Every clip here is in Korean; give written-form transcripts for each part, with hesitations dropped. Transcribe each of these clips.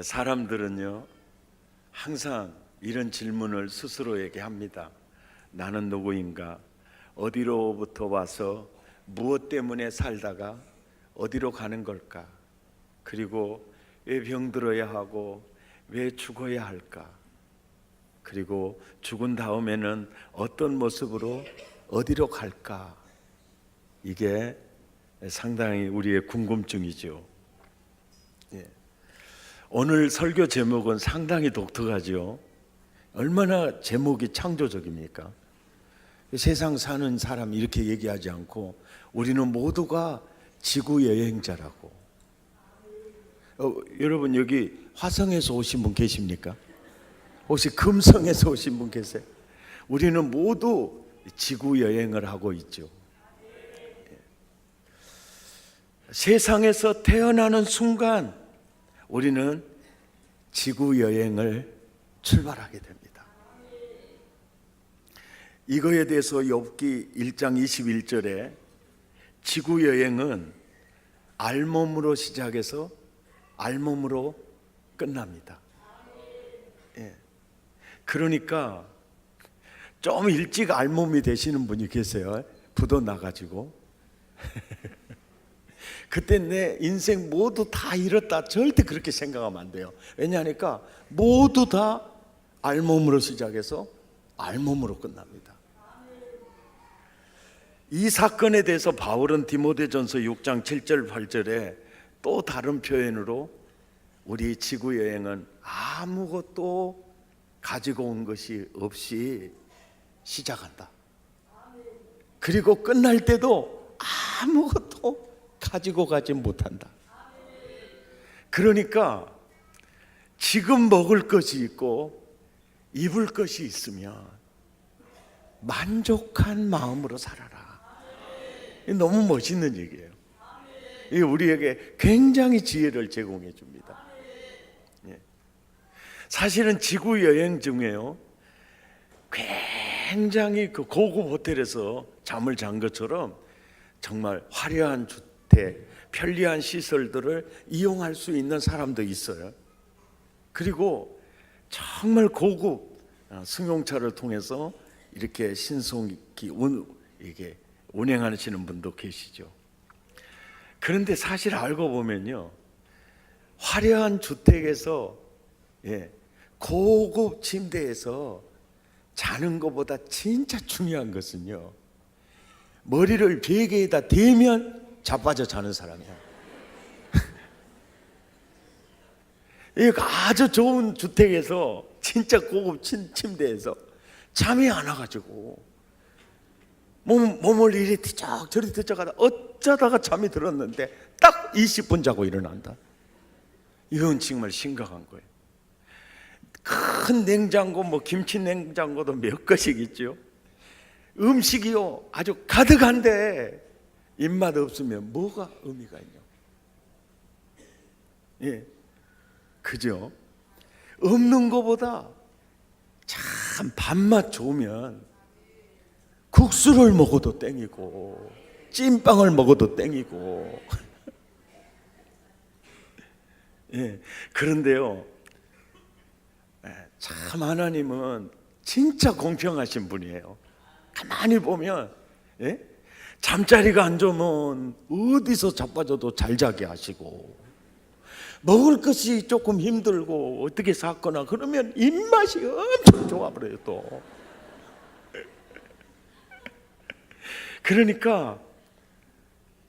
사람들은요, 항상 이런 질문을 스스로에게 합니다. 나는 누구인가? 어디로부터 와서 무엇 때문에 살다가 어디로 가는 걸까? 그리고 왜 병들어야 하고 왜 죽어야 할까? 그리고 죽은 다음에는 어떤 모습으로 어디로 갈까? 이게 상당히 우리의 궁금증이죠. 오늘 설교 제목은 상당히 독특하죠. 얼마나 제목이 창조적입니까? 세상 사는 사람 이렇게 얘기하지 않고 우리는 모두가 지구 여행자라고. 여러분 여기 화성에서 오신 분 계십니까? 혹시 금성에서 오신 분 계세요? 우리는 모두 지구 여행을 하고 있죠. 세상에서 태어나는 순간 우리는 지구 여행을 출발하게 됩니다. 이거에 대해서 욥기 1장 21절에 지구 여행은 알몸으로 시작해서 알몸으로 끝납니다. 그러니까 좀 일찍 알몸이 되시는 분이 계세요. 부도 나가지고 그때 내 인생 모두 다 잃었다, 절대 그렇게 생각하면 안 돼요. 왜냐하니까 모두 다 알몸으로 시작해서 알몸으로 끝납니다. 이 사건에 대해서 바울은 디모데전서 6장 7절 8절에 또 다른 표현으로 우리 지구 여행은 아무것도 가지고 온 것이 없이 시작한다. 그리고 끝날 때도 아무것도 가지고 가지 못한다. 그러니까 지금 먹을 것이 있고 입을 것이 있으면 만족한 마음으로 살아라. 너무 멋있는 얘기예요. 이게 우리에게 굉장히 지혜를 제공해 줍니다. 사실은 지구 여행 중에요, 굉장히 그 고급 호텔에서 잠을 잔 것처럼 정말 화려한 주택, 편리한 시설들을 이용할 수 있는 사람도 있어요. 그리고 정말 고급 승용차를 통해서 이렇게 신속히 이게 운행하시는 분도 계시죠. 그런데 사실 알고 보면요, 화려한 주택에서 고급 침대에서 자는 것보다 진짜 중요한 것은요, 머리를 베개에다 대면 자빠져 자는 사람이야. 아주 좋은 주택에서 진짜 고급 침대에서 잠이 안 와가지고 몸을 이리 뒤척 저리 뒤척하다 어쩌다가 잠이 들었는데 딱 20분 자고 일어난다. 이건 정말 심각한 거예요. 큰 냉장고, 김치 냉장고도 몇 것씩 있죠. 음식이요 아주 가득한데 입맛 없으면 뭐가 의미가 있냐. 그죠? 없는 것보다 참 밥맛 좋으면 국수를 먹어도 땡이고 찐빵을 먹어도 땡이고. 그런데요, 참 하나님은 진짜 공평하신 분이에요. 가만히 보면 잠자리가 안 좋으면 어디서 자빠져도 잘 자게 하시고, 먹을 것이 조금 힘들고 어떻게 샀거나 그러면 입맛이 엄청 좋아버려요 또. 그러니까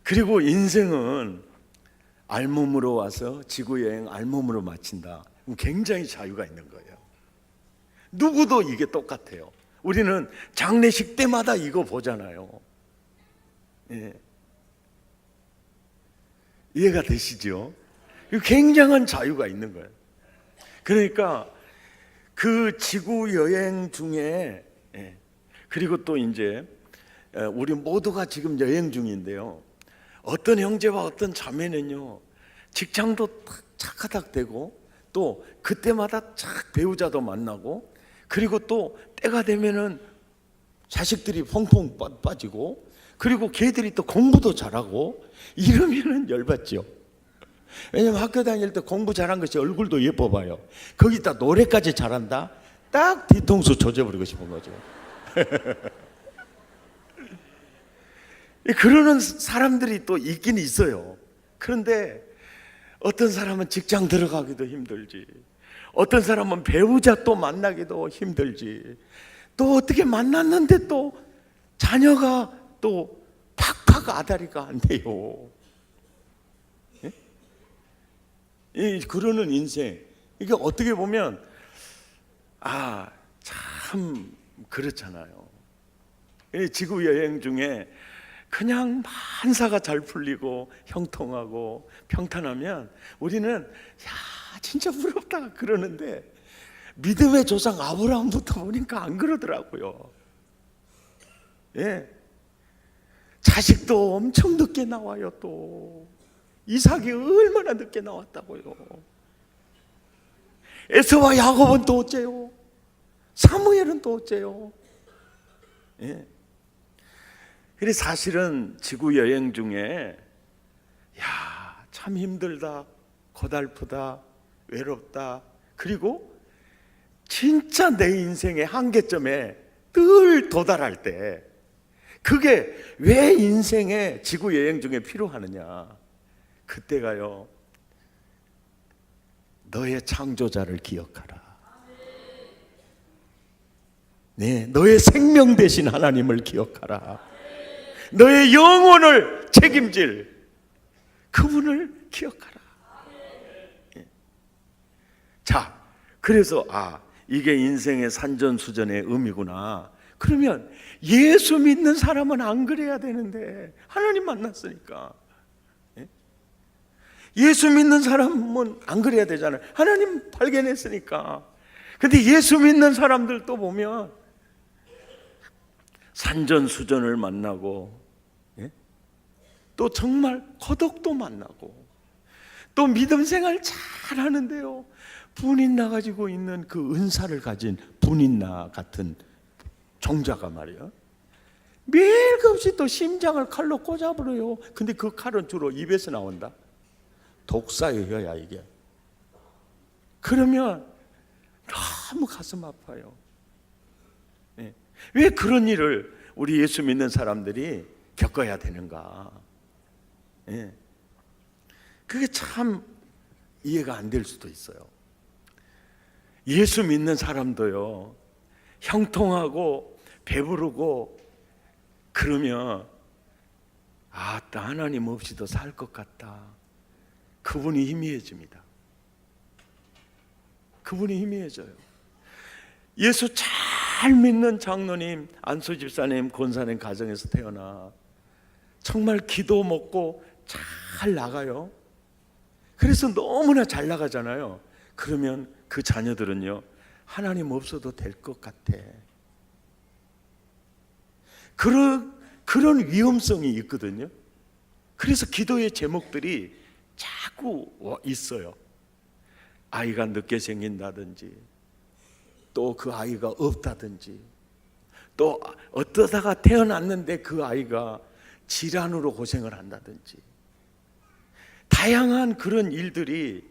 그리고 인생은 알몸으로 와서 지구여행 알몸으로 마친다. 굉장히 자유가 있는 거예요. 누구도 이게 똑같아요. 우리는 장례식 때마다 이거 보잖아요. 이해가 되시죠? 굉장한 자유가 있는 거예요. 그러니까 그 지구 여행 중에 그리고 또 이제 우리 모두가 지금 여행 중인데요, 어떤 형제와 어떤 자매는요 직장도 착하닥 되고 또 그때마다 착 배우자도 만나고, 그리고 또 때가 되면은 자식들이 펑펑 빠지고, 그리고 걔들이 또 공부도 잘하고 이러면은 열받죠. 왜냐면 학교 다닐 때 공부 잘한 것이 얼굴도 예뻐 봐요. 거기다 노래까지 잘한다? 딱 뒤통수 조져버리고 싶은 거죠. 그러는 사람들이 또 있긴 있어요. 그런데 어떤 사람은 직장 들어가기도 힘들지, 어떤 사람은 배우자 또 만나기도 힘들지, 또 어떻게 만났는데 또 자녀가 또 팍팍 아다리가 안 돼요. 그러는 인생, 이게 어떻게 보면 참 그렇잖아요. 지구 여행 중에 그냥 만사가 잘 풀리고 형통하고 평탄하면 우리는 진짜 부럽다 그러는데, 믿음의 조상 아브라함부터 보니까 안 그러더라고요. 자식도 엄청 늦게 나와요. 또 이삭이 얼마나 늦게 나왔다고요. 에서와 야곱은 또 어째요? 사무엘은 또 어째요? 그래서 사실은 지구 여행 중에 참 힘들다, 고달프다, 외롭다, 그리고 진짜 내 인생의 한계점에 늘 도달할 때, 그게 왜 인생의 지구 여행 중에 필요하느냐? 그때가요, 너의 창조자를 기억하라. 너의 생명 되신 하나님을 기억하라. 너의 영혼을 책임질 그분을 기억하라. 자, 그래서 이게 인생의 산전수전의 의미구나. 그러면 예수 믿는 사람은 안 그래야 되는데, 하나님 만났으니까. 예수 믿는 사람은 안 그래야 되잖아요. 하나님 발견했으니까. 근데 예수 믿는 사람들 또 보면 산전수전을 만나고, 또 정말 고독도 만나고, 또 믿음 생활 잘 하는데요, 분인나 가지고 있는 그 은사를 가진 분인나 같은 종자가 말이야, 매일 없이 또 심장을 칼로 꽂아버려요. 근데 그 칼은 주로 입에서 나온다. 독사의 혀야 이게. 그러면 너무 가슴 아파요. 왜 그런 일을 우리 예수 믿는 사람들이 겪어야 되는가? 그게 참 이해가 안 될 수도 있어요. 예수 믿는 사람도요, 형통하고 배부르고 그러면 하나님 없이도 살 것 같다. 그분이 희미해집니다. 그분이 희미해져요. 예수 잘 믿는 장로님, 안수 집사님, 권사님 가정에서 태어나 정말 기도 먹고 잘 나가요. 그래서 너무나 잘 나가잖아요. 그러면 그 자녀들은요, 하나님 없어도 될 것 같아. 그런 위험성이 있거든요. 그래서 기도의 제목들이 자꾸 있어요. 아이가 늦게 생긴다든지, 또 그 아이가 없다든지, 또 어떠다가 태어났는데 그 아이가 질환으로 고생을 한다든지, 다양한 그런 일들이,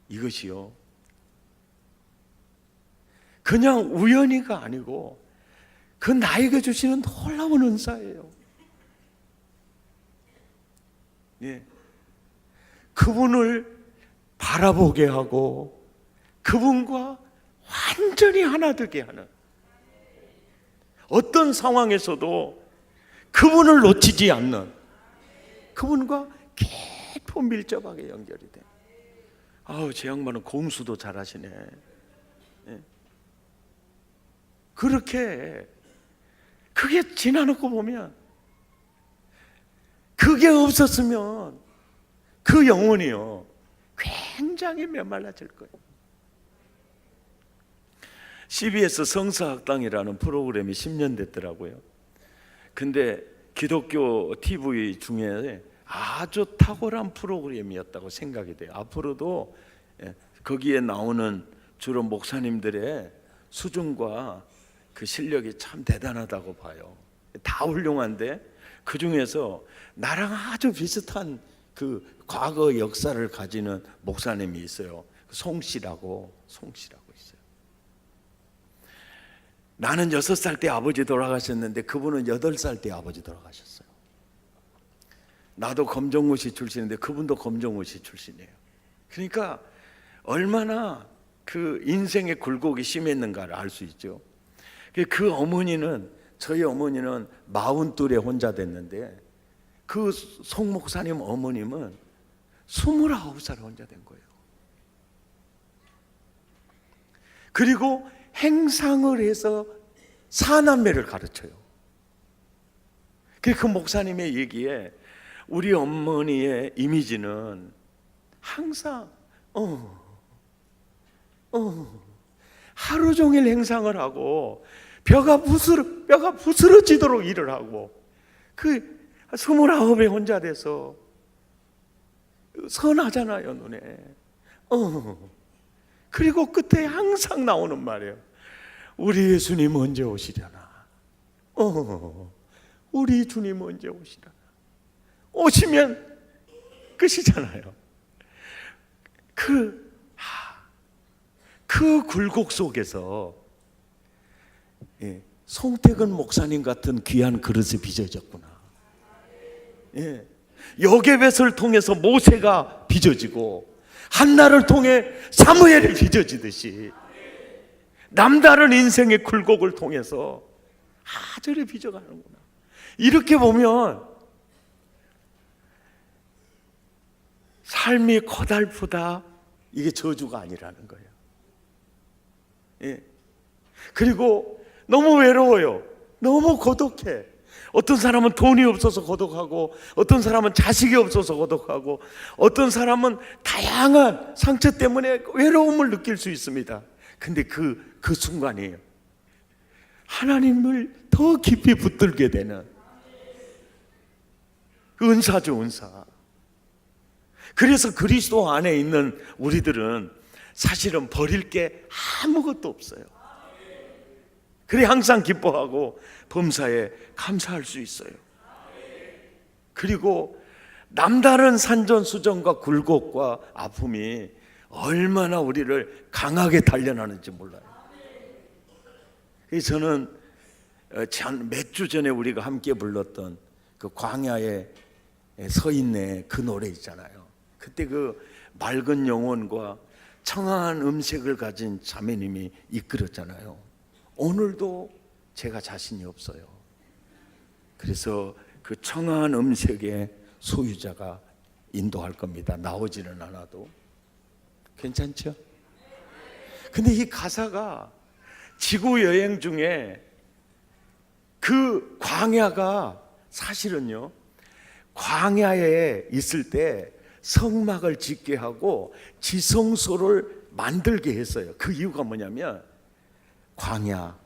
이것이요, 그냥 우연히가 아니고 그 나에게 주시는 놀라운 은사예요. 그분을 바라보게 하고 그분과 완전히 하나 되게 하는, 어떤 상황에서도 그분을 놓치지 않는, 그분과 깊고 밀접하게 연결이 돼. 제 양반은 공수도 잘하시네. 그렇게, 그게 지나놓고 보면, 그게 없었으면 그 영혼이요, 굉장히 메말라질 거예요. CBS 성서학당이라는 프로그램이 10년 됐더라고요. 근데 기독교 TV 중에 아주 탁월한 프로그램이었다고 생각이 돼요. 앞으로도 거기에 나오는 주로 목사님들의 수준과 그 실력이 참 대단하다고 봐요. 다 훌륭한데 그 중에서 나랑 아주 비슷한 그 과거 역사를 가지는 목사님이 있어요. 송씨라고 있어요. 나는 6살 때 아버지 돌아가셨는데 그분은 8살 때 아버지 돌아가셨어요. 나도 검정고시 출신인데 그분도 검정고시 출신이에요. 그러니까 얼마나 그 인생의 굴곡이 심했는가를 알 수 있죠. 그 어머니는, 저희 어머니는 42에 혼자 됐는데 그 송 목사님 어머님은 29살에 혼자 된 거예요. 그리고 행상을 해서 사남매를 가르쳐요. 그 목사님의 얘기에 우리 어머니의 이미지는 항상 하루 종일 행상을 하고 뼈가 부스러지도록 일을 하고, 그 29에 혼자 돼서 선하잖아요, 눈에. 그리고 끝에 항상 나오는 말이에요. 우리 예수님 언제 오시려나? 우리 주님 언제 오시려나? 오시면 끝이잖아요. 그 굴곡 속에서 송택은 목사님 같은 귀한 그릇이 빚어졌구나. 여깄을 통해서 모세가 빚어지고 한나를 통해 사무엘이 빚어지듯이 남다른 인생의 굴곡을 통해서 저리 빚어가는구나. 이렇게 보면 삶이 고달프다, 이게 저주가 아니라는 거예요. 그리고 너무 외로워요. 너무 고독해. 어떤 사람은 돈이 없어서 고독하고, 어떤 사람은 자식이 없어서 고독하고, 어떤 사람은 다양한 상처 때문에 외로움을 느낄 수 있습니다. 근데 그 순간이에요, 하나님을 더 깊이 붙들게 되는 은사죠, 은사. 그래서 그리스도 안에 있는 우리들은 사실은 버릴 게 아무것도 없어요. 그래 항상 기뻐하고 범사에 감사할 수 있어요. 그리고 남다른 산전수전과 굴곡과 아픔이 얼마나 우리를 강하게 단련하는지 몰라요. 저는 몇 주 전에 우리가 함께 불렀던 그 광야에 서 있네, 그 노래 있잖아요. 그때 그 맑은 영혼과 청아한 음색을 가진 자매님이 이끌었잖아요. 오늘도 제가 자신이 없어요. 그래서 그 청아한 음색의 소유자가 인도할 겁니다. 나오지는 않아도. 괜찮죠? 근데 이 가사가 지구 여행 중에 그 광야가 사실은요, 광야에 있을 때 성막을 짓게 하고 지성소를 만들게 했어요. 그 이유가 뭐냐면, 광야,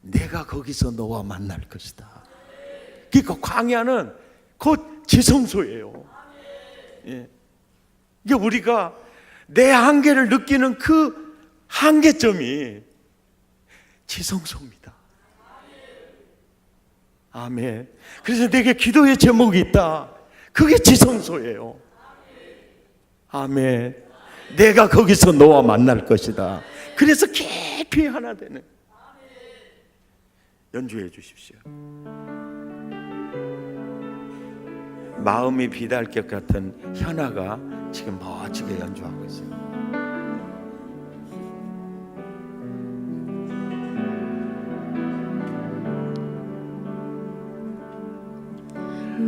내가 거기서 너와 만날 것이다. 그러니까 광야는 곧 지성소예요. 이게 우리가 내 한계를 느끼는 그 한계점이 지성소입니다. 아멘. 그래서 내게 기도의 제목이 있다. 그게 지성소예요. 아멘. 내가 거기서 너와 만날 것이다. 그래서 깊이 하나 되는. 연주해 주십시오. 마음이 비달격 같은 현아가 지금 멋지게 연주하고 있어요.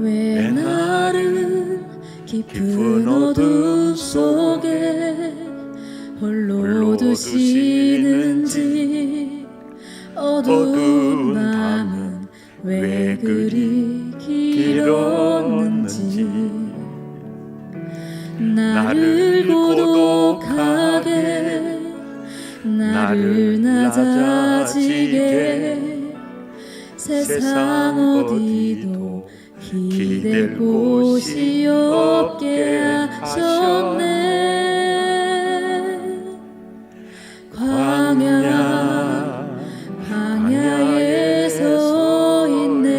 왜 나를 깊은 어둠 속에 홀로 두시는지, 어두운 밤은 왜 그리 길었는지, 나를 고독하게, 나를 낮아지게, 세상 어디도 기댈 곳이 없게 하셨네. 광야에 서 있네.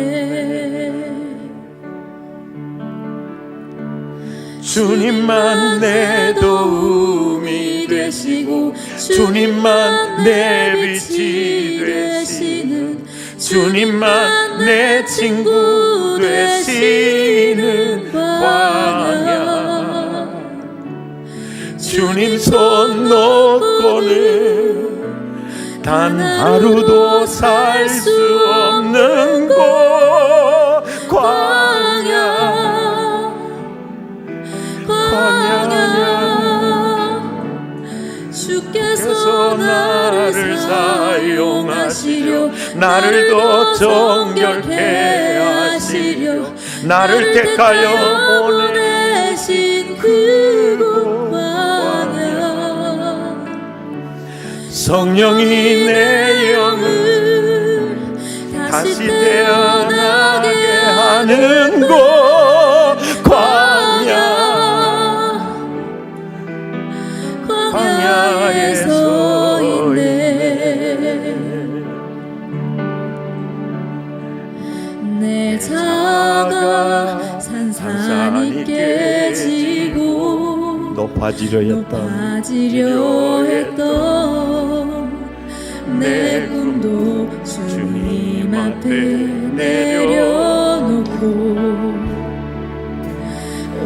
주님만 내 도움이 되시고 주님만 내 빛이 되시는 주님만 내 친구 되시는 광야 주님 손 놓고는 단 하루도 살 수 없는 곳 광야 주께서 나를 사용하시려 나를 더 정결케 하시려 나를 택하여 보내신 그곳 광야 성령이 내 영을 다시 태어나게 하는 곳 광야 광야에 서 있네 내 자가 산산이 깨지고 높아지려 했던 내 꿈도 주님 앞에 내려놓고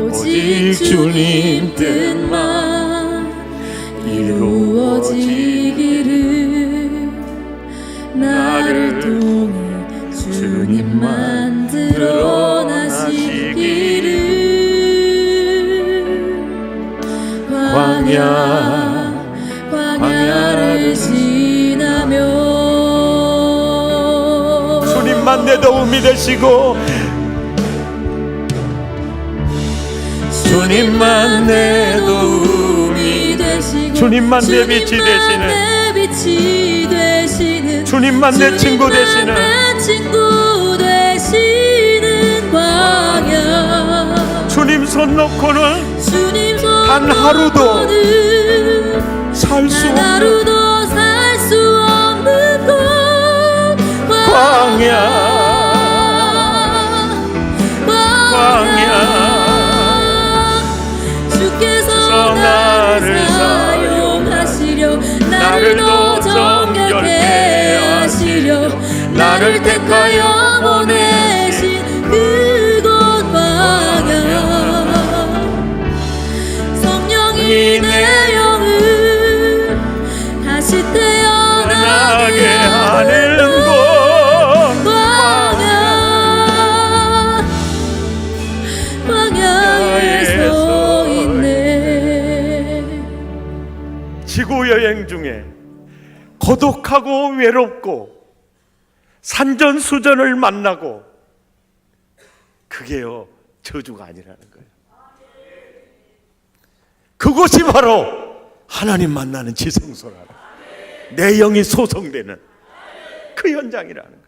오직 주님 뜻만 이루어지기를 나를 통해 주님만 드러나시기를 광야를 지나며 주님만 내 도움이 되시고 주님만 내 도움이 되시고 주님만 내 빛이 되시는 주님만 내 친구 되시는 광야 주님 손 놓고는 단 하루도 살 수 없는 곳 광야 주께서 나를 사용하시려 나를 더 정결케 하시려 나를 택하여 보내신 그곳 광야 성령이 내 영을 다시 태어나게 하는 광야에 서 있네 지구 여행 중에 고독하고 외롭고 산전수전을 만나고 그게요 저주가 아니라는 거예요. 그곳이 바로 하나님 만나는 지성소라는 내 영이 소성되는 그 현장이라는 거예요.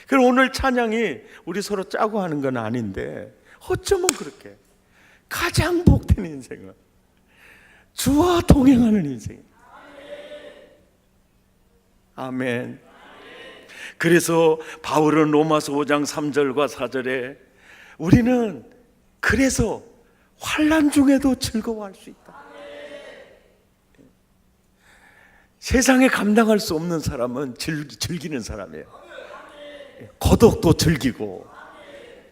그럼 오늘 찬양이 우리 서로 짜고 하는 건 아닌데 어쩌면 그렇게 가장 복된 인생은 주와 동행하는 인생이에요. 아멘. 그래서 바울은 로마서 5장 3절과 4절에 우리는 그래서 환난 중에도 즐거워할 수 있다. 세상에 감당할 수 없는 사람은 즐기는 사람이에요. 고독도 즐기고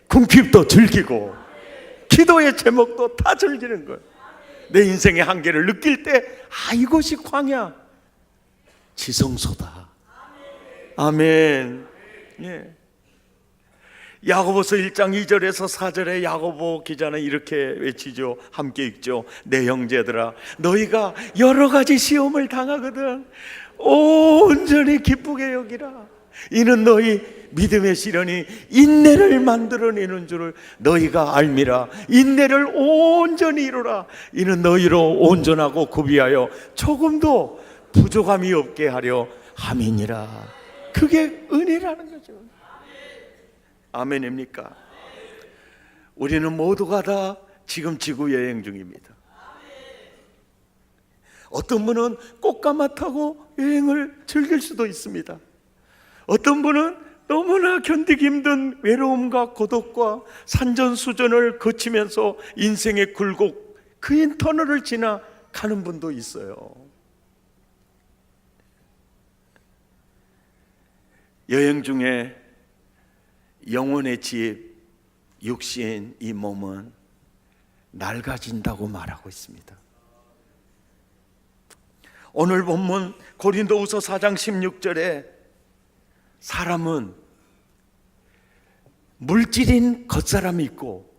궁핍도 즐기고 기도의 제목도 다 즐기는 거예요. 내 인생의 한계를 느낄 때 이곳이 광야 지성소다. 아멘. 예. 야고보서 1장 2절에서 4절에 야고보 기자는 이렇게 외치죠. 함께 읽죠. 내 형제들아 너희가 여러 가지 시험을 당하거든 온전히 기쁘게 여기라. 이는 너희 믿음의 시련이 인내를 만들어내는 줄을 너희가 알미라. 인내를 온전히 이루라. 이는 너희로 온전하고 구비하여 조금도 부족함이 없게 하려 함이니라. 그게 은혜라는 거죠. 아멘입니까? 우리는 모두가 다 지금 지구 여행 중입니다. 어떤 분은 꽃가마 타고 여행을 즐길 수도 있습니다. 어떤 분은 너무나 견디기 힘든 외로움과 고독과 산전수전을 거치면서 인생의 굴곡, 그 인터널을 지나 가는 분도 있어요. 여행 중에 영혼의 집, 육신, 이 몸은 낡아진다고 말하고 있습니다. 오늘 본문 고린도후서 4장 16절에 사람은 물질인 겉사람이 있고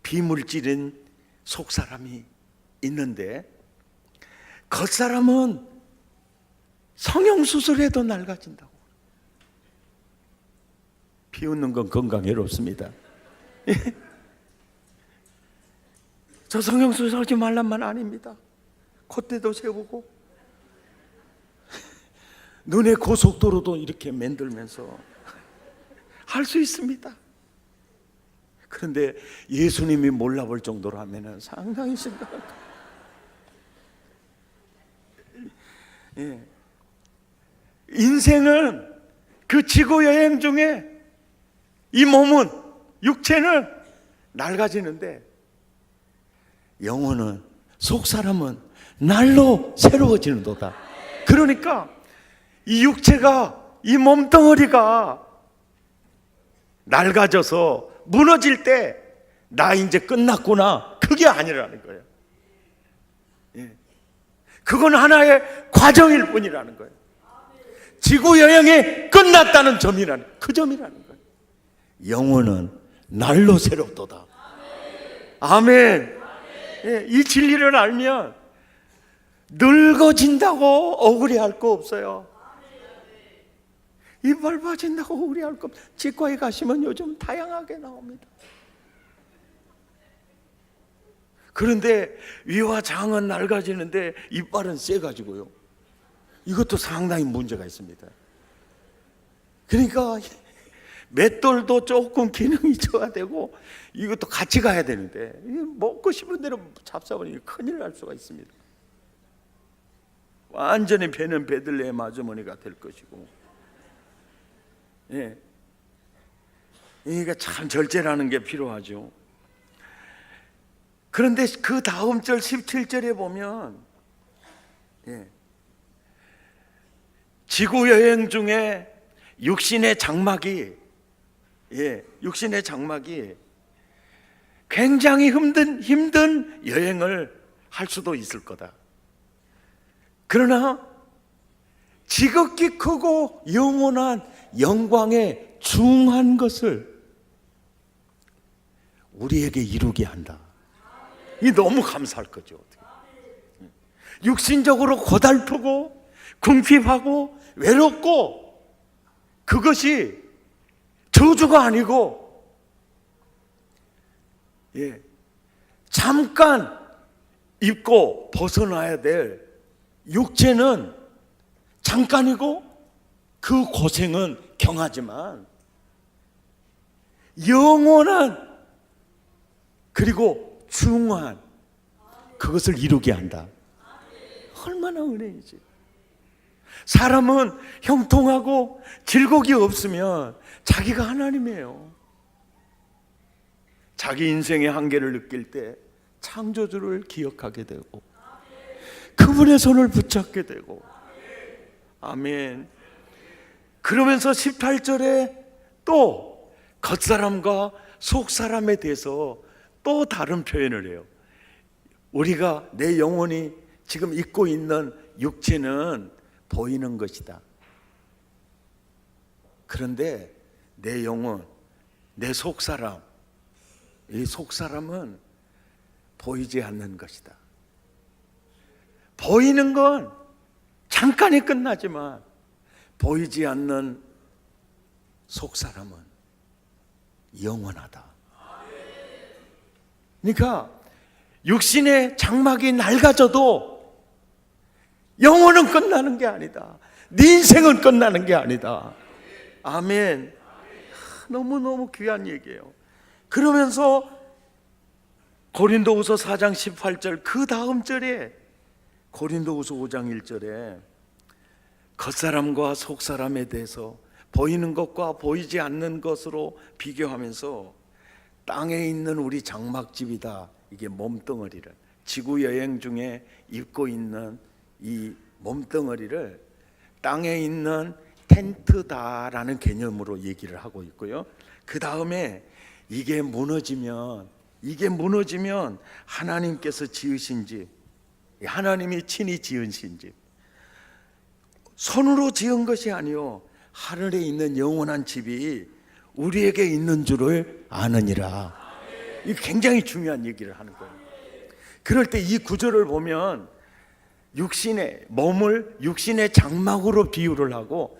비물질인 속사람이 있는데, 겉사람은 성형수술해도 낡아진다고. 비웃는 건 건강에 해롭습니다. 저 성형수술 하지 말란 말 아닙니다. 콧대도 세우고 눈의 고속도로도 이렇게 만들면서 할 수 있습니다. 그런데 예수님이 몰라볼 정도로 하면 상당히 심각합니다. 예. 인생은 그 지구 여행 중에 이 몸은, 육체는 낡아지는데 영혼은, 속사람은 날로 새로워지는도다. 그러니까 이 육체가, 이 몸덩어리가 낡아져서 무너질 때 나 이제 끝났구나, 그게 아니라는 거예요. 예. 그건 하나의 과정일 뿐이라는 거예요. 지구 여행이 끝났다는 점이라는, 그 점이라는 거예요. 영혼은 날로 새롭도다. 아멘. 예, 이 진리를 알면 늙어진다고 억울해할 거 없어요. 이빨 빠진다고 억울해할 거 없어요. 치과에 가시면 요즘 다양하게 나옵니다. 그런데 위와 장은 낡아지는데 이빨은 세가지고요, 이것도 상당히 문제가 있습니다. 그러니까 맷돌도 조금 기능이 좋아야 되고 이것도 같이 가야 되는데, 먹고 싶은 대로 잡숴버리면 큰일 날 수가 있습니다. 완전히 배는 베들레헴 아주머니가 될 것이고. 예. 그러니까 참 절제라는 게 필요하죠. 그런데 그 다음 절 17절에 보면, 예, 지구 여행 중에 육신의 장막이, 예, 육신의 장막이 굉장히 힘든 여행을 할 수도 있을 거다. 그러나 지극히 크고 영원한 영광에 중한 것을 우리에게 이루게 한다. 이 너무 감사할 거죠. 육신적으로 고달프고 궁핍하고 외롭고, 그것이 저주가 아니고, 예, 잠깐 입고 벗어나야 될 육체는 잠깐이고 그 고생은 경하지만, 영원한 그리고 중한 그것을 이루게 한다. 얼마나 은혜이지. 사람은 형통하고 질곡이 없으면 자기가 하나님이에요. 자기 인생의 한계를 느낄 때 창조주를 기억하게 되고 그분의 손을 붙잡게 되고. 아멘. 그러면서 18절에 또 겉사람과 속사람에 대해서 또 다른 표현을 해요. 우리가, 내 영혼이 지금 입고 있는 육체는 보이는 것이다. 그런데 내 영혼, 내 속사람, 이 속사람은 보이지 않는 것이다. 보이는 건 잠깐이 끝나지만 보이지 않는 속사람은 영원하다. 그러니까 육신의 장막이 낡아져도 영혼은 끝나는 게 아니다. 네 인생은 끝나는 게 아니다. 아멘. 너무너무 귀한 얘기예요. 그러면서 고린도후서 4장 18절 그 다음 절에 고린도후서 5장 1절에 겉사람과 속사람에 대해서 보이는 것과 보이지 않는 것으로 비교하면서 땅에 있는 우리 장막집이다, 이게 몸뚱어리를, 지구 여행 중에 입고 있는 이 몸뚱어리를 땅에 있는 텐트다라는 개념으로 얘기를 하고 있고요. 그 다음에 이게 무너지면 하나님께서 지으신 집, 하나님이 친히 지으신 집, 손으로 지은 것이 아니요 하늘에 있는 영원한 집이 우리에게 있는 줄을 아느니라. 이 굉장히 중요한 얘기를 하는 거예요. 그럴 때 이 구절을 보면 육신의 몸을 육신의 장막으로 비유를 하고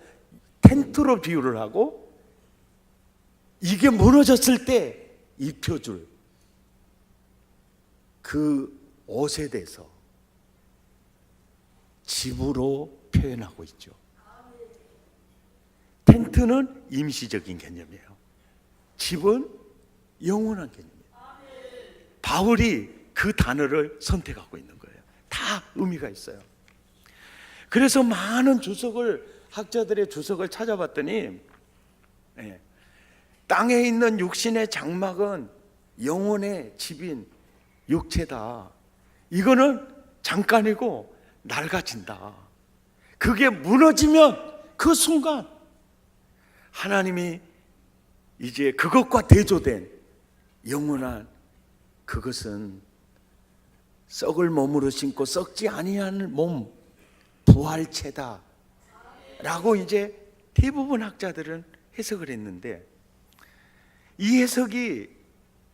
텐트로 비유를 하고, 이게 무너졌을 때 입혀줄 그 옷에 대해서 집으로 표현하고 있죠. 텐트는 임시적인 개념이에요. 집은 영원한 개념이에요. 바울이 그 단어를 선택하고 있는 거예요. 다 의미가 있어요. 그래서 많은 학자들의 주석을 찾아봤더니, 땅에 있는 육신의 장막은 영혼의 집인 육체다. 이거는 잠깐이고 낡아진다. 그게 무너지면 그 순간 하나님이 이제 그것과 대조된 영원한, 그것은 썩을 몸으로 신고 썩지 아니하는 몸, 부활체다 라고 이제 대부분 학자들은 해석을 했는데, 이 해석이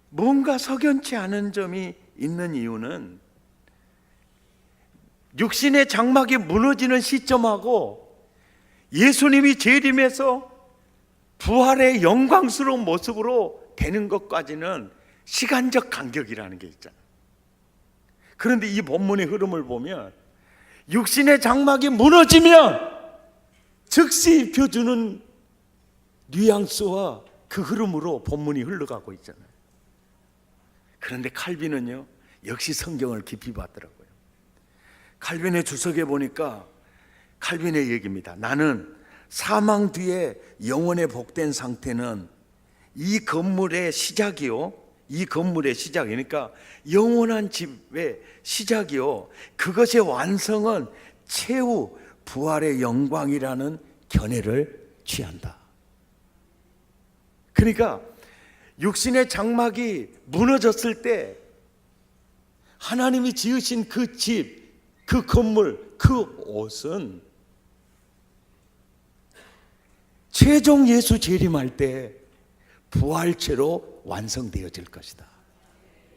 뭔가 석연치 않은 점이 있는 이유는 육신의 장막이 무너지는 시점하고 예수님이 재림해서 부활의 영광스러운 모습으로 되는 것까지는 시간적 간격이라는 게 있잖아요. 그런데 이 본문의 흐름을 보면 육신의 장막이 무너지면 즉시 입혀주는 뉘앙스와 그 흐름으로 본문이 흘러가고 있잖아요. 그런데 칼빈은요, 역시 성경을 깊이 봤더라고요. 칼빈의 주석에 보니까 칼빈의 얘기입니다. 나는 사망 뒤에 영원에 복된 상태는 이 건물의 시작이요, 이 건물의 시작, 그러니까 영원한 집의 시작이요, 그것의 완성은 최후 부활의 영광이라는 견해를 취한다. 그러니까 육신의 장막이 무너졌을 때 하나님이 지으신 그 집, 그 건물, 그 옷은 최종 예수 재림할 때 부활체로 완성되어질 것이다.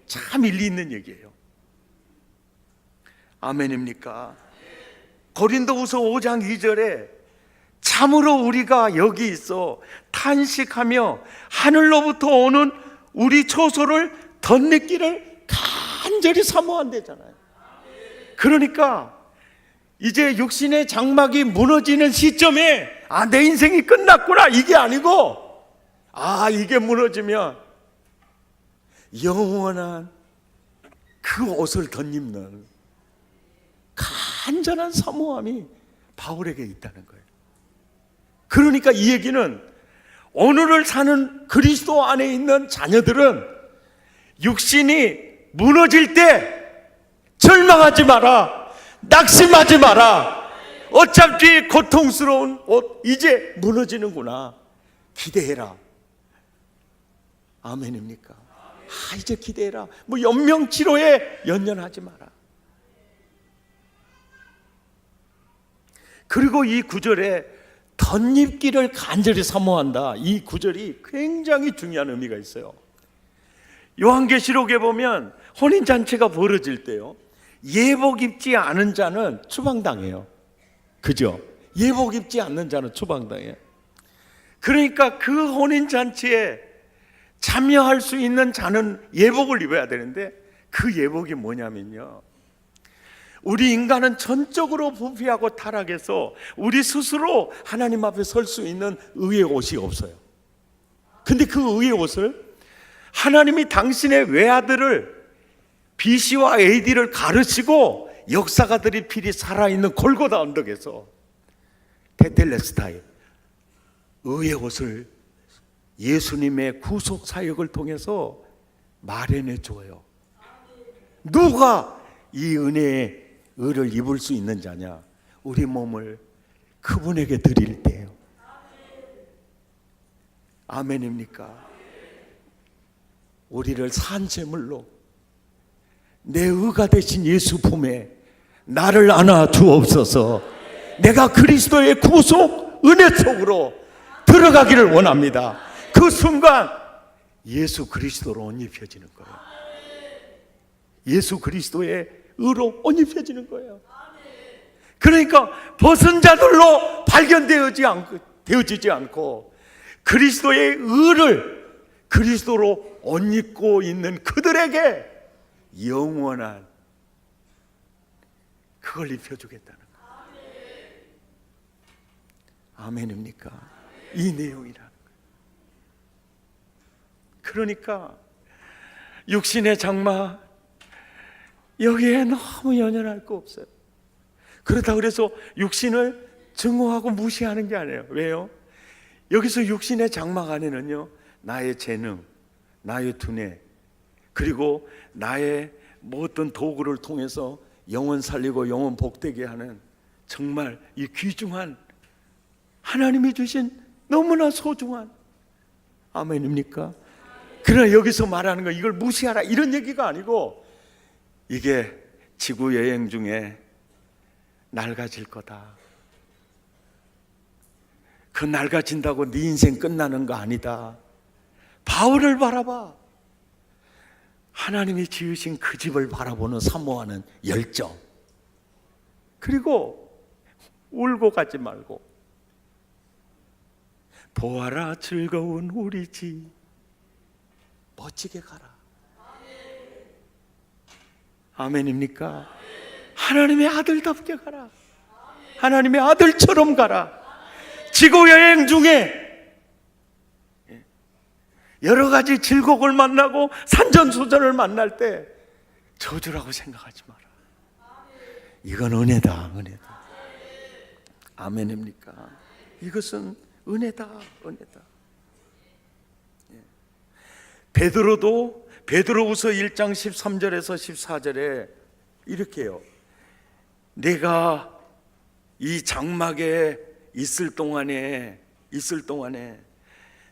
참 일리 있는 얘기예요. 아멘입니까? 고린도후서 5장 2절에 참으로 우리가 여기 있어 탄식하며 하늘로부터 오는 우리 초소를 덧내기를 간절히 사모한대잖아요. 그러니까 이제 육신의 장막이 무너지는 시점에 내 인생이 끝났구나, 이게 아니고, 이게 무너지면 영원한 그 옷을 덧입는 간절한 사모함이 바울에게 있다는 거예요. 그러니까 이 얘기는 오늘을 사는 그리스도 안에 있는 자녀들은 육신이 무너질 때 절망하지 마라, 낙심하지 마라. 어차피 고통스러운 옷 이제 무너지는구나, 기대해라. 아멘입니까? 이제 기대해라. 뭐 연명치료에 연연하지 마라. 그리고 이 구절에 덧입기를 간절히 사모한다, 이 구절이 굉장히 중요한 의미가 있어요. 요한계시록에 보면 혼인잔치가 벌어질 때요, 예복 입지 않은 자는 추방당해요. 그죠? 예복 입지 않는 자는 추방당해요. 그러니까 그 혼인잔치에 참여할 수 있는 자는 예복을 입어야 되는데, 그 예복이 뭐냐면요, 우리 인간은 전적으로 부패하고 타락해서 우리 스스로 하나님 앞에 설 수 있는 의의 옷이 없어요. 근데 그 의의 옷을 하나님이 당신의 외아들을 BC와 AD를 가르치고 역사가들이 필히 살아있는 골고다 언덕에서 테텔레스타이, 의의 옷을 예수님의 구속 사역을 통해서 마련해 줘요. 누가 이 은혜의 의를 입을 수 있는 자냐? 우리 몸을 그분에게 드릴 때요. 아멘입니까? 우리를 산 제물로 내 의가 되신 예수 품에 나를 안아 주옵소서. 내가 그리스도의 구속 은혜 속으로 들어가기를 원합니다. 그 순간 예수 그리스도로 옷 입혀지는 거예요. 예수 그리스도의 의로 옷 입혀지는 거예요. 그러니까 벗은 자들로 되어지지 않고 그리스도의 의를 그리스도로 옷 입고 있는 그들에게 영원한 그걸 입혀주겠다는 거예요. 아멘입니까? 이 내용이라는 거예요. 그러니까 육신의 장마 여기에 너무 연연할 거 없어요. 그렇다고 그래서 육신을 증오하고 무시하는 게 아니에요. 왜요? 여기서 육신의 장막 안에는요, 나의 재능, 나의 두뇌, 그리고 나의 어떤 도구를 통해서 영혼 살리고 영혼 복되게 하는 정말 이 귀중한 하나님이 주신 너무나 소중한, 아멘입니까? 그러나 여기서 말하는 거 이걸 무시하라 이런 얘기가 아니고, 이게 지구 여행 중에 낡아질 거다. 그 낡아진다고 네 인생 끝나는 거 아니다. 바울을 바라봐. 하나님이 지으신 그 집을 바라보는 사모하는 열정. 그리고 울고 가지 말고 보아라 즐거운 우리 집 멋지게 가라. 아멘입니까? 하나님의 아들답게 가라. 하나님의 아들처럼 가라. 지구 여행 중에 여러 가지 즐거움을 만나고 산전수전을 만날 때 저주라고 생각하지 마라. 이건 은혜다, 은혜다. 아멘입니까? 이것은 은혜다, 은혜다. 베드로후서 1장 13절에서 14절에 이렇게 해요. 내가 이 장막에 있을 동안에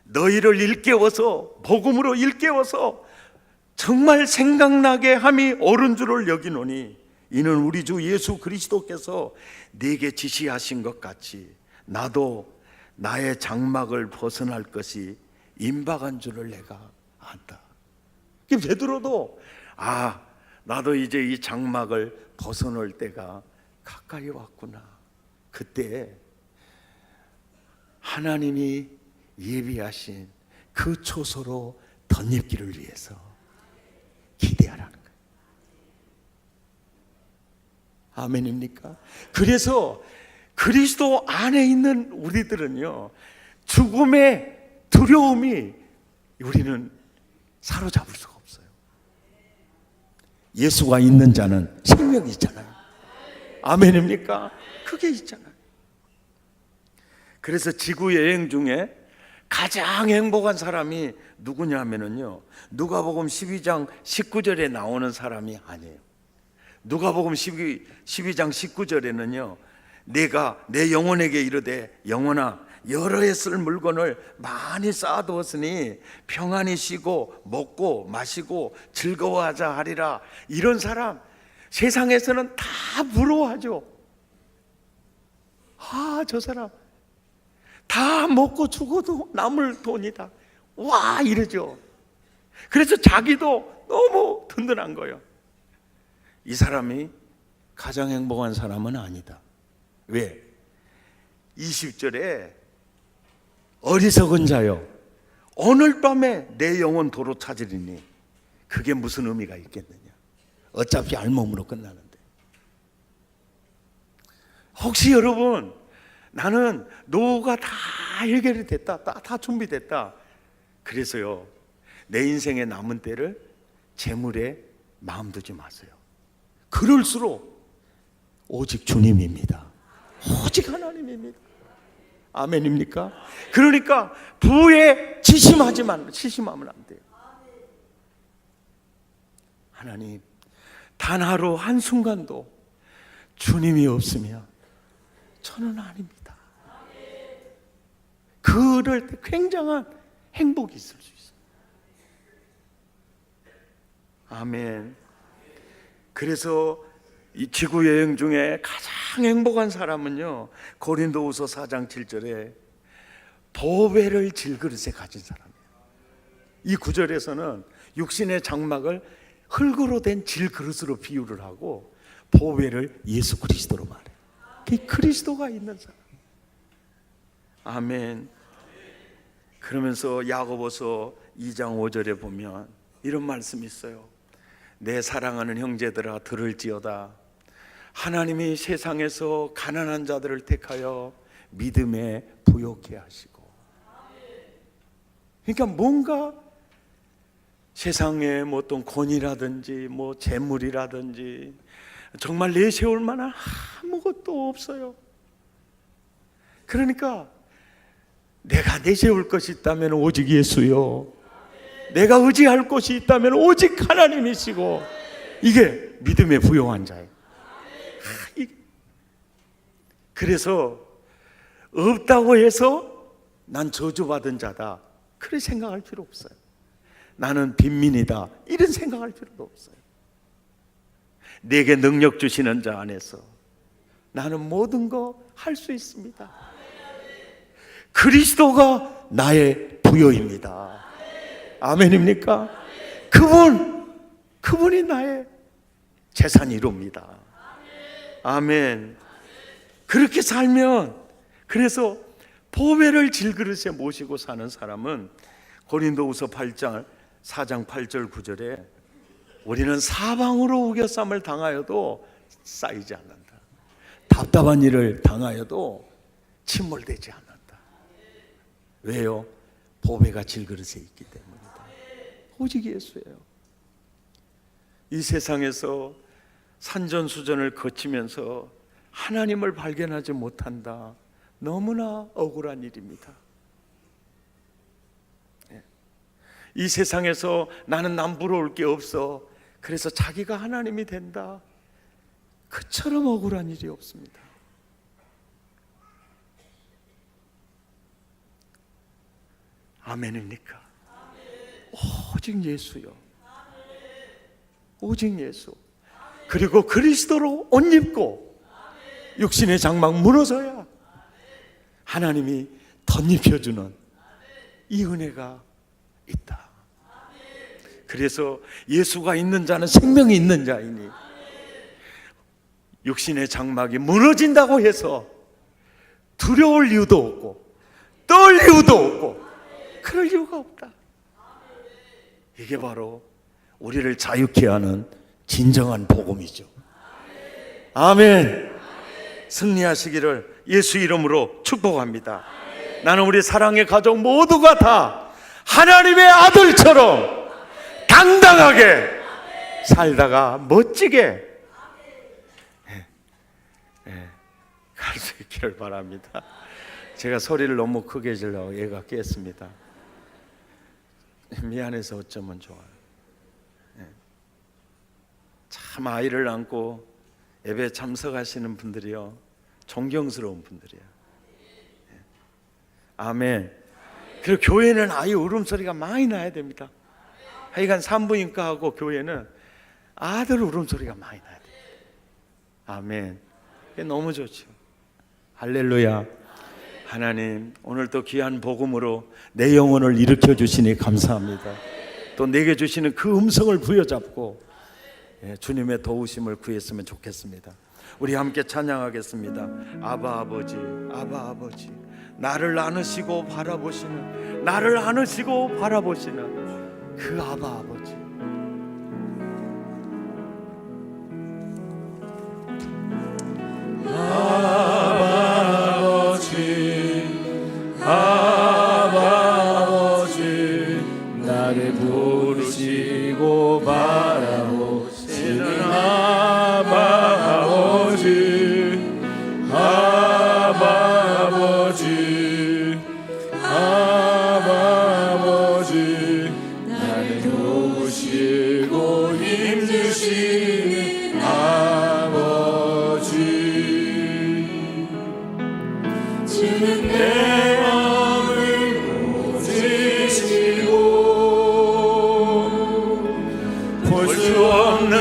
너희를 일깨워서, 복음으로 일깨워서 정말 생각나게 함이 옳은 줄을 여기노니 이는 우리 주 예수 그리스도께서 네게 지시하신 것 같이 나도 나의 장막을 벗어날 것이 임박한 줄을 내가 안다. 베드로도 나도 이제 이 장막을 벗어놓을 때가 가까이 왔구나. 그때 하나님이 예비하신 그 초소로 덧입기를 위해서 기대하라는 거예요. 아멘입니까? 그래서 그리스도 안에 있는 우리들은요, 죽음의 두려움이 우리는 사로잡을 수가 없어요. 예수가 있는 자는 생명이 있잖아요. 아멘입니까? 그게 있잖아요. 그래서 지구 여행 중에 가장 행복한 사람이 누구냐면요, 누가복음 12장 19절에 나오는 사람이 아니에요. 누가복음 12장 19절에는요, 내가 내 영혼에게 이르되 영혼아 여러 해 쓸 물건을 많이 쌓아두었으니 평안히 쉬고 먹고 마시고 즐거워하자 하리라. 이런 사람 세상에서는 다 부러워하죠. 저 사람 다 먹고 죽어도 남을 돈이다, 와 이러죠. 그래서 자기도 너무 든든한 거예요. 이 사람이 가장 행복한 사람은 아니다. 왜? 20절에 어리석은 자여 오늘 밤에 내 영혼 도로 찾으리니, 그게 무슨 의미가 있겠느냐. 어차피 알몸으로 끝나는데. 혹시 여러분, 나는 노후가 다 해결이 됐다, 다 준비됐다, 그래서요 내 인생의 남은 때를 재물에 마음 두지 마세요. 그럴수록 오직 주님입니다. 오직 하나님입니다. 아멘입니까? 그러니까 부에 지심하면 안 돼요. 하나님, 단 하루 한순간도 주님이 없으면 저는 아닙니다. 그럴 때 굉장한 행복이 있을 수 있어요. 아멘. 그래서 이 지구 여행 중에 가장 행복한 사람은요, 고린도후서 4장 7절에 보배를 질그릇에 가진 사람이에요. 이 구절에서는 육신의 장막을 흙으로 된 질그릇으로 비유를 하고 보배를 예수 그리스도로 말해요. 그 그리스도가 있는 사람. 아멘. 그러면서 야고보서 2장 5절에 보면 이런 말씀이 있어요. 내 사랑하는 형제들아 들을지어다. 하나님이 세상에서 가난한 자들을 택하여 믿음에 부요케 하시고. 그러니까 뭔가 세상에 뭐 어떤 권위라든지 뭐 재물이라든지 정말 내세울 만한 아무것도 없어요. 그러니까 내가 내세울 것이 있다면 오직 예수요, 내가 의지할 곳이 있다면 오직 하나님이시고, 이게 믿음의 부요한 자예요. 그래서 없다고 해서 난 저주받은 자다, 그렇게 생각할 필요 없어요. 나는 빈민이다, 이런 생각할 필요도 없어요. 내게 능력 주시는 자 안에서 나는 모든 거 할 수 있습니다. 그리스도가 나의 부요입니다. 아멘입니까? 그분이 나의 재산 1호입니다. 아멘. 그렇게 살면, 그래서 보배를 질그릇에 모시고 사는 사람은 고린도후서 4장 8절 9절에 우리는 사방으로 우겨쌈을 당하여도 쌓이지 않는다. 답답한 일을 당하여도 침몰되지 않는다. 왜요? 보배가 질그릇에 있기 때문이다. 오직 예수예요. 이 세상에서 산전수전을 거치면서 하나님을 발견하지 못한다. 너무나 억울한 일입니다. 이 세상에서 나는 남부러울 게 없어, 그래서 자기가 하나님이 된다. 그처럼 억울한 일이 없습니다. 아멘입니까? 오직 예수요, 오직 예수. 그리고 그리스도로 옷 입고 육신의 장막 무너져야 하나님이 덧입혀주는 이 은혜가 있다. 그래서 예수가 있는 자는 생명이 있는 자이니, 육신의 장막이 무너진다고 해서 두려울 이유도 없고 떨 이유도 없고 그럴 이유가 없다. 이게 바로 우리를 자유케 하는 진정한 복음이죠. 아멘. 승리하시기를 예수 이름으로 축복합니다. 나는 우리 사랑의 가족 모두가 다 하나님의 아들처럼 당당하게 살다가 멋지게 갈 수 있기를 바랍니다. 제가 소리를 너무 크게 질러 얘가 깼습니다. 미안해서 어쩌면 좋아요. 참 아이를 안고 예배 참석하시는 분들이요, 존경스러운 분들이에요. 아멘. 그리고 교회는 아이 울음소리가 많이 나야 됩니다. 하여간 산부인과하고 교회는 아들 울음소리가 많이 나야 됩니다. 아멘. 그게 너무 좋죠. 할렐루야. 하나님, 오늘 또 귀한 복음으로 내 영혼을 일으켜 주시니 감사합니다. 또 내게 주시는 그 음성을 부여잡고 주님의 도우심을 구했으면 좋겠습니다. 우리 함께 찬양하겠습니다. 아바 아버지, 아바 아버지, 나를 안으시고 바라보시는, 나를 안으시고 바라보시는 그 아바 아버지. 아버지, 나를 부르시고 바라보시는 아버지, 아버지,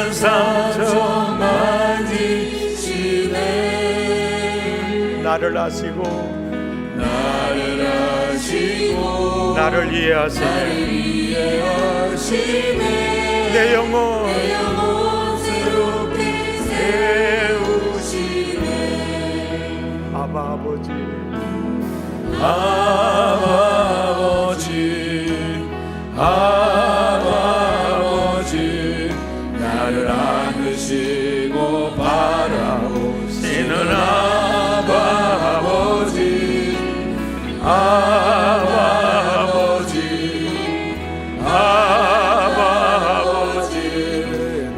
없는 상처 만지시네. 나를 아시고 나를 아시고 나를 이해하시네. 이해하시네. 내 영혼 새롭게 세우시네. 아바 아버지 아버지 나를 안으시고 바라보시는 아버지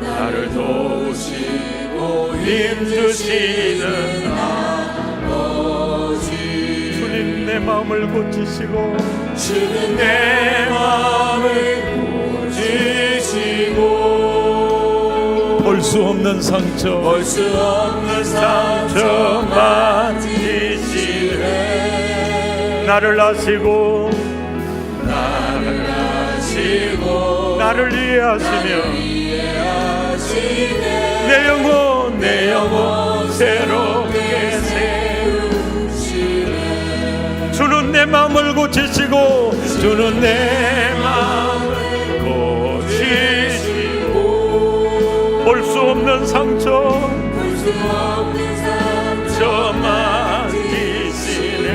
나를 도우시고 힘주시는 아버지. 주님 내 마음을 고치시고 주는 내 마음을 고치시고 볼 수 없는 상처 볼 수 없는 상처 만지시네. 나를 아시고 나를 아시고 나를 이해하시며 이해하시네. 내 영혼 새롭게 세우시네. 주는 내 마음을 고치시고 주는 내 마음을 고치시고 볼 수 없는 상처 볼 수 없는 상처 만지시네.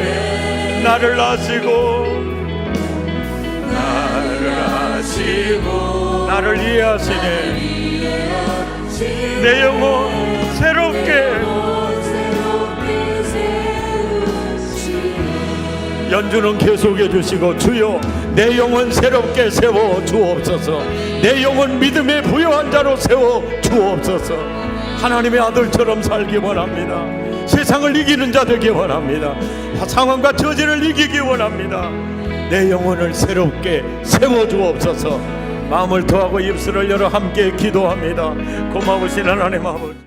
나를 아시고 나를 이해하시네. 내 영혼 새롭게 연주는 계속해 주시고 주여 내 영혼 새롭게 세워 주옵소서. 내 영혼 믿음의 부요한 자로 세워 주옵소서. 하나님의 아들처럼 살기 원합니다. 세상을 이기는 자 되기 원합니다. 상황과 저지를 이기기 원합니다. 내 영혼을 새롭게 세워 주옵소서. 마음을 더하고 입술을 열어 함께 기도합니다. 고마우신 하나님 아버지.